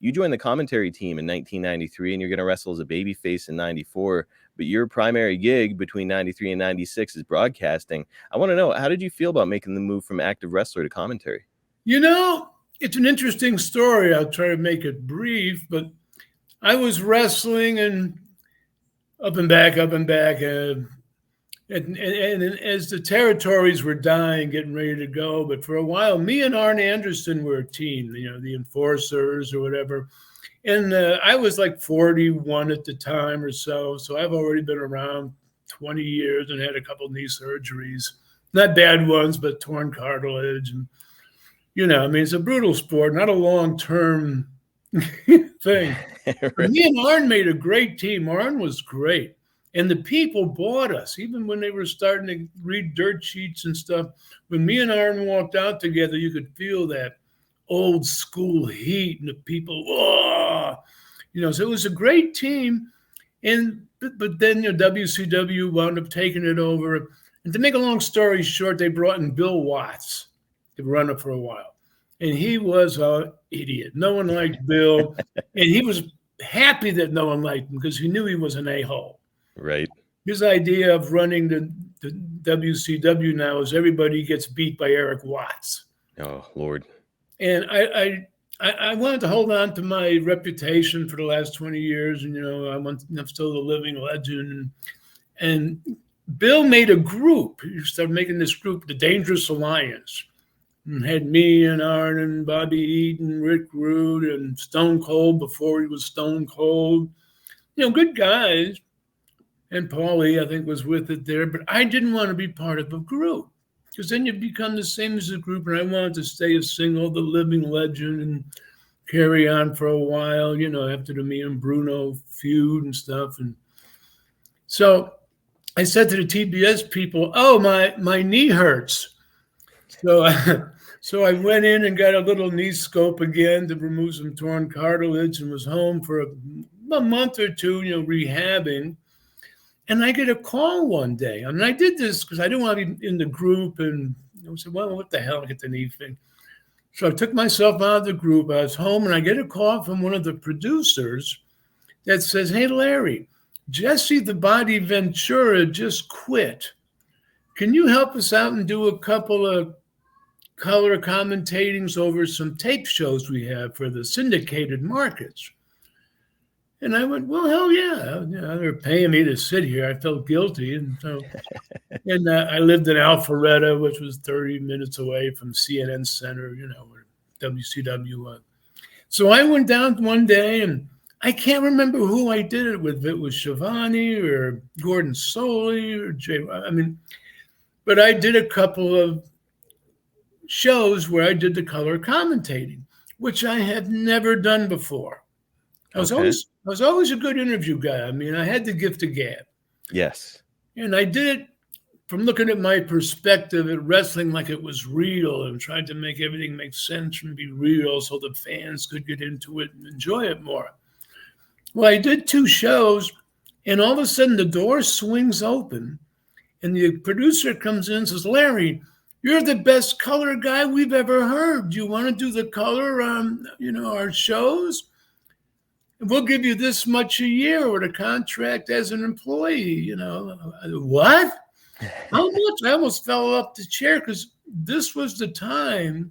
you joined the commentary team in 1993, and you're going to wrestle as a babyface in 94. But your primary gig between 93 and 96 is broadcasting. I want to know, how did you feel about making the move from active wrestler to commentary? It's an interesting story. I'll try to make it brief, but I was wrestling and up and back. And as the territories were dying, getting ready to go, but for a while, me and Arn Anderson were a team, the Enforcers or whatever. And I was like 41 at the time or so. So I've already been around 20 years and had a couple knee surgeries. Not bad ones, but torn cartilage. And, it's a brutal sport, not a long-term thing. Right. Me and Arn made a great team. Arn was great. And the people bought us, even when they were starting to read dirt sheets and stuff. When me and Arn walked out together, you could feel that old school heat and the people, so it was a great team. But then WCW wound up taking it over. And to make a long story short, they brought in Bill Watts to run it for a while. And he was an idiot. No one liked Bill. And he was happy that no one liked him because he knew he was an a-hole. Right. His idea of running the WCW now is everybody gets beat by Eric Watts. Oh, Lord. And I wanted to hold on to my reputation for the last 20 years. And, I'm still the living legend. And Bill made a group. He started making this group, the Dangerous Alliance. And had me and Arn and Bobby Eaton, Rick Rude, and Stone Cold before he was Stone Cold. Good guys. And Paulie, I think, was with it there. But I didn't want to be part of a group because then you become the same as a group. And I wanted to stay a single, the living legend, and carry on for a while, after the me and Bruno feud and stuff. And so I said to the TBS people, my knee hurts. So I went in and got a little knee scope again to remove some torn cartilage and was home for a month or two, rehabbing. And I get a call one day. I mean, I did this because I didn't want to be in the group. And I said, well, what the hell, I get the knee thing. So I took myself out of the group. I was home, and I get a call from one of the producers that says, hey, Larry, Jesse the Body Ventura just quit. Can you help us out and do a couple of color commentatings over some tape shows we have for the syndicated markets? And I went, well, hell yeah. They're paying me to sit here. I felt guilty. And so, I lived in Alpharetta, which was 30 minutes away from CNN Center, where WCW was. So I went down one day, and I can't remember who I did it with. If it was Shivani or Gordon Soley or Jay. But I did a couple of shows where I did the color commentating, which I had never done before. I was always a good interview guy. I mean, I had the gift of gab. Yes. And I did it from looking at my perspective at wrestling like it was real and tried to make everything make sense and be real so the fans could get into it and enjoy it more. Well, I did 2 shows, and all of a sudden the door swings open, and the producer comes in and says, Larry, you're the best color guy we've ever heard. Do you want to do the color on, our shows? We'll give you this much a year with a contract as an employee, What? How much? I almost fell off the chair because this was the time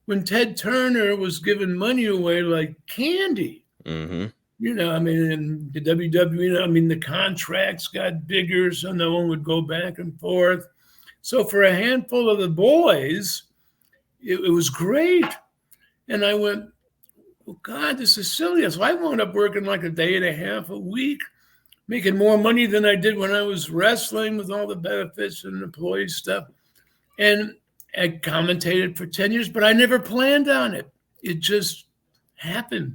when Ted Turner was giving money away like candy. Mm-hmm. In the WWE, the contracts got bigger, so no one would go back and forth. So for a handful of the boys, it was great. And I went, oh, God, this is silly. So I wound up working like a day and a half a week, making more money than I did when I was wrestling with all the benefits and employee stuff. And I commentated for 10 years, but I never planned on it. It just happened.